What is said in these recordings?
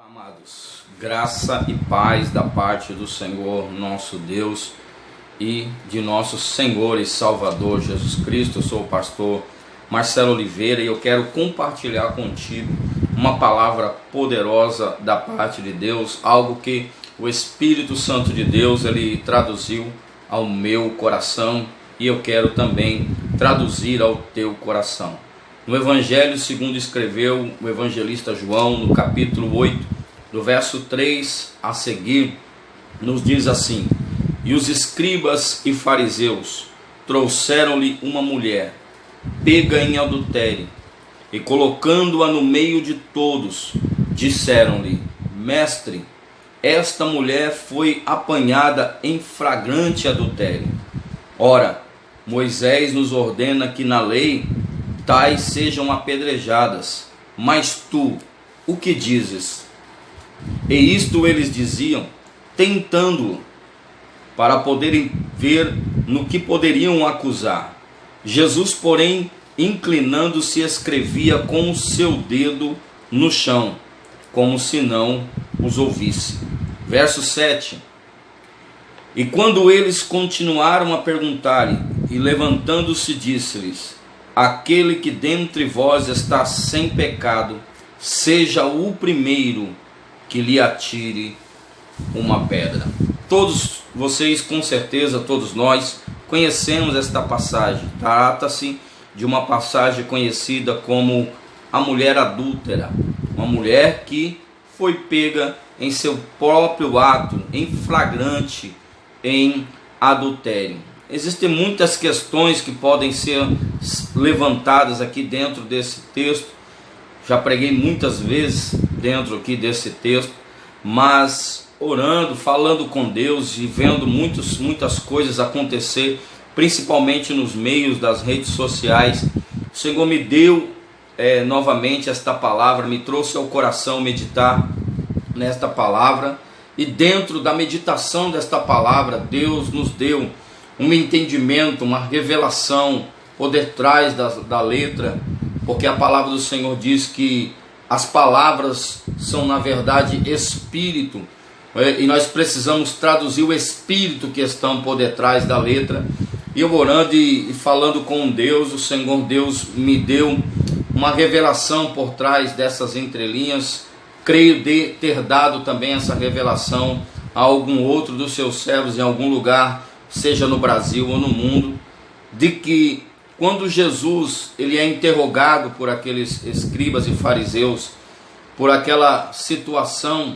Amados, graça e paz da parte do Senhor nosso Deus e de nosso Senhor e Salvador Jesus Cristo. Eu sou o pastor Marcelo Oliveira e eu quero compartilhar contigo uma palavra poderosa da parte de Deus, algo que o Espírito Santo de Deus ele traduziu ao meu coração e eu quero também traduzir ao teu coração. No Evangelho segundo escreveu o evangelista João, no capítulo 8, do verso 3 a seguir, nos diz assim: E os escribas e fariseus trouxeram-lhe uma mulher, pega em adultério, e colocando-a no meio de todos, disseram-lhe: Mestre, esta mulher foi apanhada em flagrante adultério. Ora, Moisés nos ordena que na lei tais sejam apedrejadas, mas tu, o que dizes? E isto eles diziam, tentando-o, para poderem ver no que poderiam acusar. Jesus, porém, inclinando-se, escrevia com o seu dedo no chão, como se não os ouvisse. Verso 7. E quando eles continuaram a perguntar-lhe, e levantando-se disse-lhes: Aquele que dentre vós está sem pecado, seja o primeiro que lhe atire uma pedra. Todos vocês, com certeza, todos nós, conhecemos esta passagem. Trata-se de uma passagem conhecida como a mulher adúltera. Uma mulher que foi pega em seu próprio ato, em flagrante, em adultério. Existem muitas questões que podem ser levantadas aqui dentro desse texto. Já preguei muitas vezes dentro aqui desse texto, mas orando, falando com Deus e vendo muitas coisas acontecer, principalmente nos meios das redes sociais, o Senhor me deu novamente esta palavra, me trouxe ao coração meditar nesta palavra, e dentro da meditação desta palavra, Deus nos deu um entendimento, uma revelação por detrás da letra, porque a palavra do Senhor diz que as palavras são na verdade espírito, e nós precisamos traduzir o espírito que estão por detrás da letra. E eu orando e falando com Deus, o Senhor Deus me deu uma revelação por trás dessas entrelinhas. Creio de ter dado também essa revelação a algum outro dos seus servos em algum lugar, seja no Brasil ou no mundo, de que quando Jesus ele é interrogado por aqueles escribas e fariseus, por aquela situação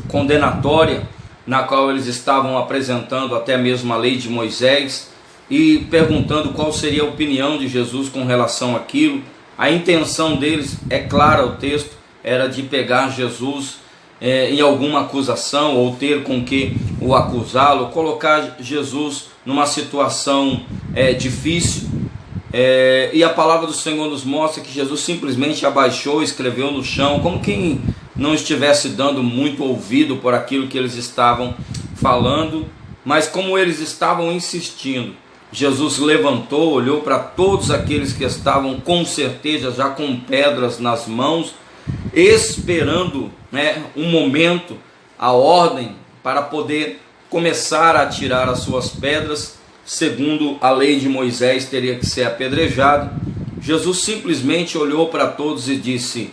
condenatória na qual eles estavam apresentando até mesmo a lei de Moisés e perguntando qual seria a opinião de Jesus com relação àquilo, a intenção deles, é clara o texto, era de pegar Jesus em alguma acusação ou ter com que o acusá-lo, colocar Jesus numa situação difícil. E a palavra do Senhor nos mostra que Jesus simplesmente abaixou, escreveu no chão, como quem não estivesse dando muito ouvido por aquilo que eles estavam falando, mas como eles estavam insistindo, Jesus levantou, olhou para todos aqueles que estavam com certeza já com pedras nas mãos, esperando um momento, a ordem para poder começar a atirar as suas pedras. Segundo a lei de Moisés teria que ser apedrejado. Jesus simplesmente olhou para todos e disse: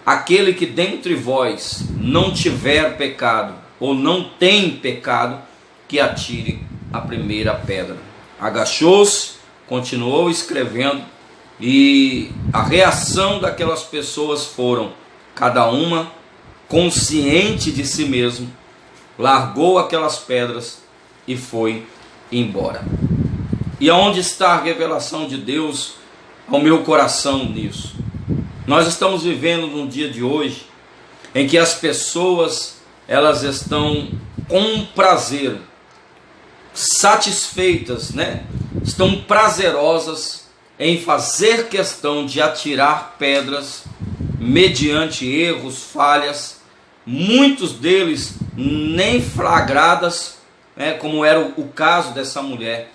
Aquele que dentre vós não tiver pecado ou não tem pecado, que atire a primeira pedra. Agachou-se, continuou escrevendo, e a reação daquelas pessoas foram, cada uma consciente de si mesmo, largou aquelas pedras e foi embora. E aonde está a revelação de Deus ao meu coração nisso? Nós estamos vivendo num dia de hoje em que as pessoas elas estão com prazer, satisfeitas, estão prazerosas em fazer questão de atirar pedras mediante erros, falhas, muitos deles nem flagradas, como era o caso dessa mulher,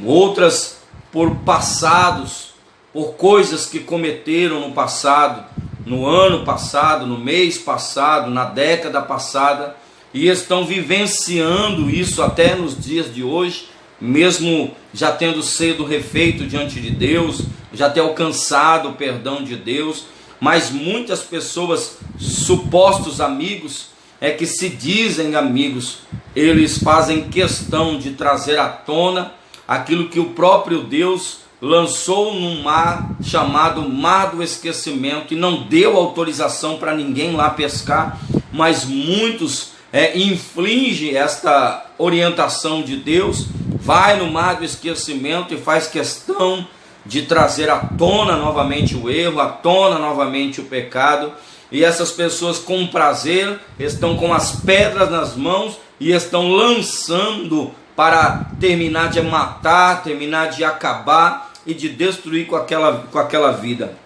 outras por passados, por coisas que cometeram no passado, no ano passado, no mês passado, na década passada, e estão vivenciando isso até nos dias de hoje, mesmo já tendo sido refeito diante de Deus, já ter alcançado o perdão de Deus. Mas muitas pessoas, supostos amigos, que se dizem amigos, eles fazem questão de trazer à tona aquilo que o próprio Deus lançou num mar chamado Mar do Esquecimento, e não deu autorização para ninguém lá pescar, mas muitos infligem esta orientação de Deus, vai no Mar do Esquecimento e faz questão de trazer à tona novamente o erro, à tona novamente o pecado. E essas pessoas, com prazer, estão com as pedras nas mãos e estão lançando para terminar de matar, terminar de acabar e de destruir com aquela vida.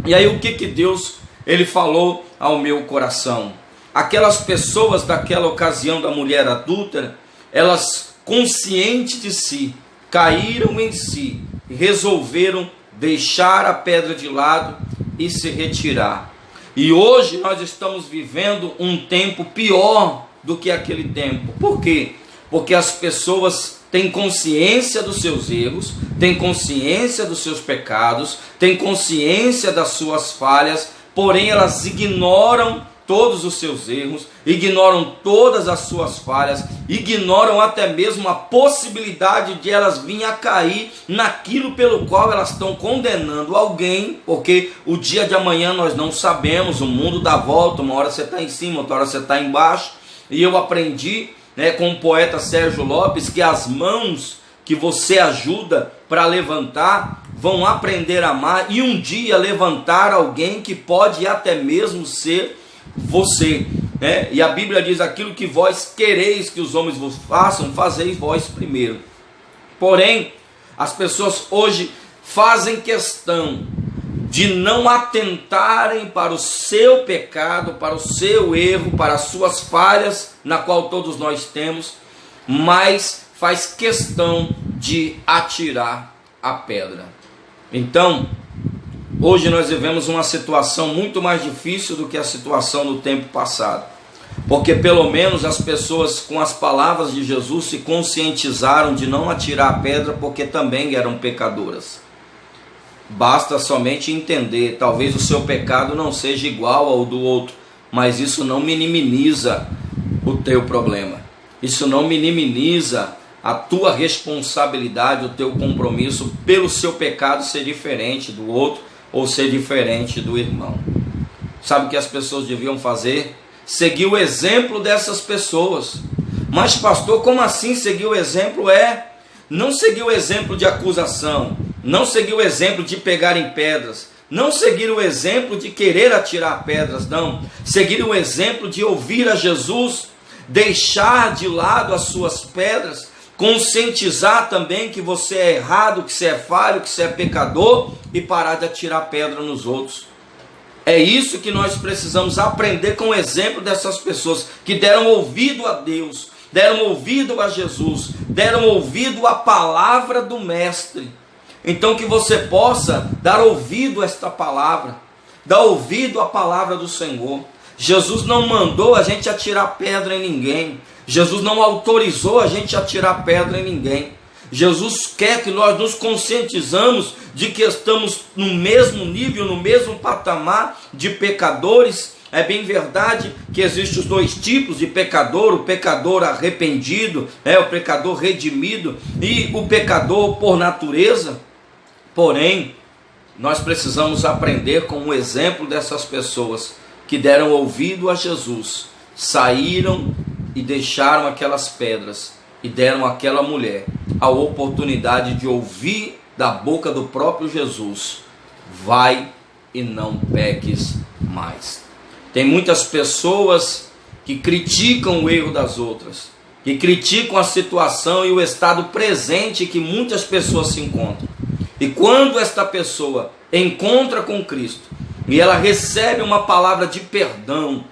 E aí o que Deus ele falou ao meu coração? Aquelas pessoas daquela ocasião da mulher adúltera, elas, conscientes de si, caíram em si, resolveram deixar a pedra de lado e se retirar. E hoje nós estamos vivendo um tempo pior do que aquele tempo. Por quê? Porque as pessoas têm consciência dos seus erros, têm consciência dos seus pecados, têm consciência das suas falhas, porém elas ignoram todos os seus erros, ignoram todas as suas falhas, ignoram até mesmo a possibilidade de elas virem a cair naquilo pelo qual elas estão condenando alguém, porque o dia de amanhã nós não sabemos, o mundo dá volta, uma hora você está em cima, outra hora você está embaixo. E eu aprendi com o poeta Sérgio Lopes que as mãos que você ajuda para levantar vão aprender a amar e um dia levantar alguém que pode até mesmo ser você, e a Bíblia diz: aquilo que vós quereis que os homens vos façam, fazeis vós primeiro. Porém, as pessoas hoje fazem questão de não atentarem para o seu pecado, para o seu erro, para as suas falhas, na qual todos nós temos, mas faz questão de atirar a pedra. Então, hoje nós vivemos uma situação muito mais difícil do que a situação do tempo passado, porque pelo menos as pessoas, com as palavras de Jesus, se conscientizaram de não atirar a pedra, porque também eram pecadoras. Basta somente entender, talvez o seu pecado não seja igual ao do outro, mas isso não minimiza o teu problema, isso não minimiza a tua responsabilidade, o teu compromisso pelo seu pecado ser diferente do outro, ou ser diferente do irmão. Sabe o que as pessoas deviam fazer? Seguir o exemplo dessas pessoas. Mas pastor, como assim seguir o exemplo? Não seguir o exemplo de acusação, não seguir o exemplo de pegarem pedras, não seguir o exemplo de querer atirar pedras, não. Seguir o exemplo de ouvir a Jesus, deixar de lado as suas pedras, conscientizar também que você é errado, que você é falho, que você é pecador, e parar de atirar pedra nos outros. É isso que nós precisamos aprender com o exemplo dessas pessoas que deram ouvido a Deus, deram ouvido a Jesus, deram ouvido à palavra do Mestre. Então que você possa dar ouvido a esta palavra, dar ouvido à palavra do Senhor. Jesus não mandou a gente atirar pedra em ninguém, Jesus não autorizou a gente a atirar pedra em ninguém. Jesus quer que nós nos conscientizamos de que estamos no mesmo nível, no mesmo patamar de pecadores. É bem verdade que existem os dois tipos de pecador: o pecador arrependido, o pecador redimido, e o pecador por natureza. Porém, nós precisamos aprender com o exemplo dessas pessoas que deram ouvido a Jesus, saíram e deixaram aquelas pedras e deram àquela mulher a oportunidade de ouvir da boca do próprio Jesus: vai e não peques mais. Tem muitas pessoas que criticam o erro das outras, que criticam a situação e o estado presente que muitas pessoas se encontram. E quando esta pessoa encontra com Cristo e ela recebe uma palavra de perdão,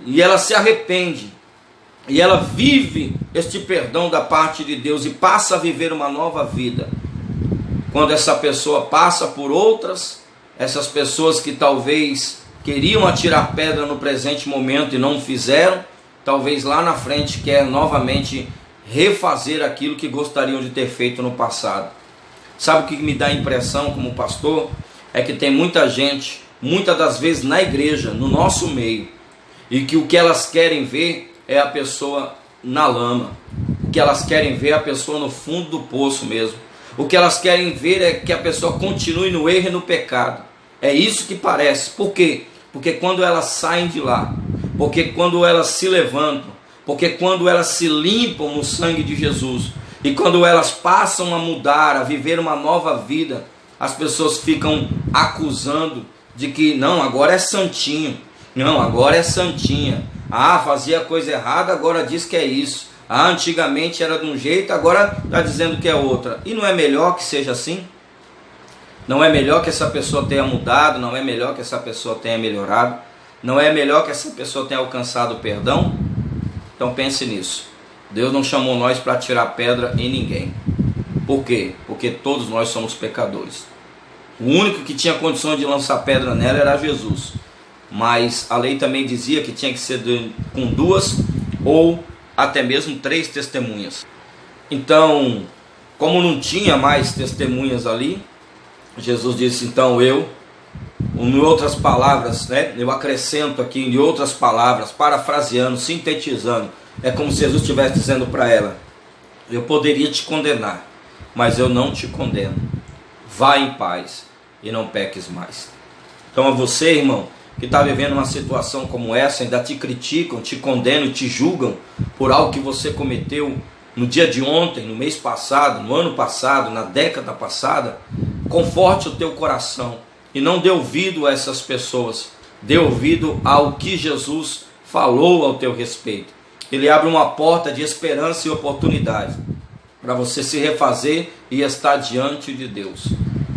e ela se arrepende, e ela vive este perdão da parte de Deus e passa a viver uma nova vida, quando essa pessoa passa por outras, essas pessoas que talvez queriam atirar pedra no presente momento e não fizeram, talvez lá na frente quer novamente refazer aquilo que gostariam de ter feito no passado. Sabe o que me dá a impressão como pastor? É que tem muita gente, muitas das vezes na igreja, no nosso meio, e que o que elas querem ver é a pessoa na lama, o que elas querem ver é a pessoa no fundo do poço mesmo, o que elas querem ver é que a pessoa continue no erro e no pecado. É isso que parece. Por quê? Porque quando elas saem de lá, porque quando elas se levantam, porque quando elas se limpam no sangue de Jesus, e quando elas passam a mudar, a viver uma nova vida, as pessoas ficam acusando de que não, agora é santinho, não, agora é santinha, fazia coisa errada, agora diz que é isso, antigamente era de um jeito, agora está dizendo que é outra. E não é melhor que seja assim? Não é melhor que essa pessoa tenha mudado? Não é melhor que essa pessoa tenha melhorado? Não é melhor que essa pessoa tenha alcançado o perdão? Então pense nisso. Deus não chamou nós para tirar pedra em ninguém. Por quê? Porque todos nós somos pecadores. O único que tinha condições de lançar pedra nela era Jesus. Mas a lei também dizia que tinha que ser com 2 ou até mesmo 3 testemunhas. Então, como não tinha mais testemunhas ali, Jesus disse, então em outras palavras, eu acrescento aqui em outras palavras, parafraseando, sintetizando, é como se Jesus estivesse dizendo para ela, eu poderia te condenar, mas eu não te condeno, vá em paz e não peques mais. Então a você, irmão, que está vivendo uma situação como essa, ainda te criticam, te condenam, te julgam por algo que você cometeu no dia de ontem, no mês passado, no ano passado, na década passada, conforte o teu coração e não dê ouvido a essas pessoas, dê ouvido ao que Jesus falou ao teu respeito. Ele abre uma porta de esperança e oportunidade para você se refazer e estar diante de Deus.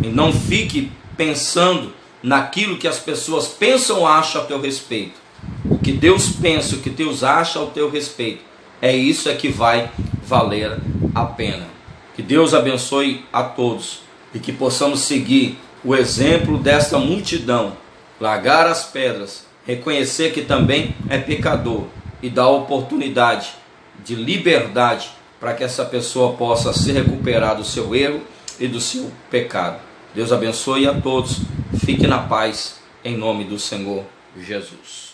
E não fique pensando naquilo que as pessoas pensam ou acham a teu respeito. O que Deus pensa, o que Deus acha ao teu respeito, é isso que vai valer a pena. Que Deus abençoe a todos e que possamos seguir o exemplo desta multidão, largar as pedras, reconhecer que também é pecador e dar oportunidade de liberdade para que essa pessoa possa se recuperar do seu erro e do seu pecado. Deus abençoe a todos, fique na paz, em nome do Senhor Jesus.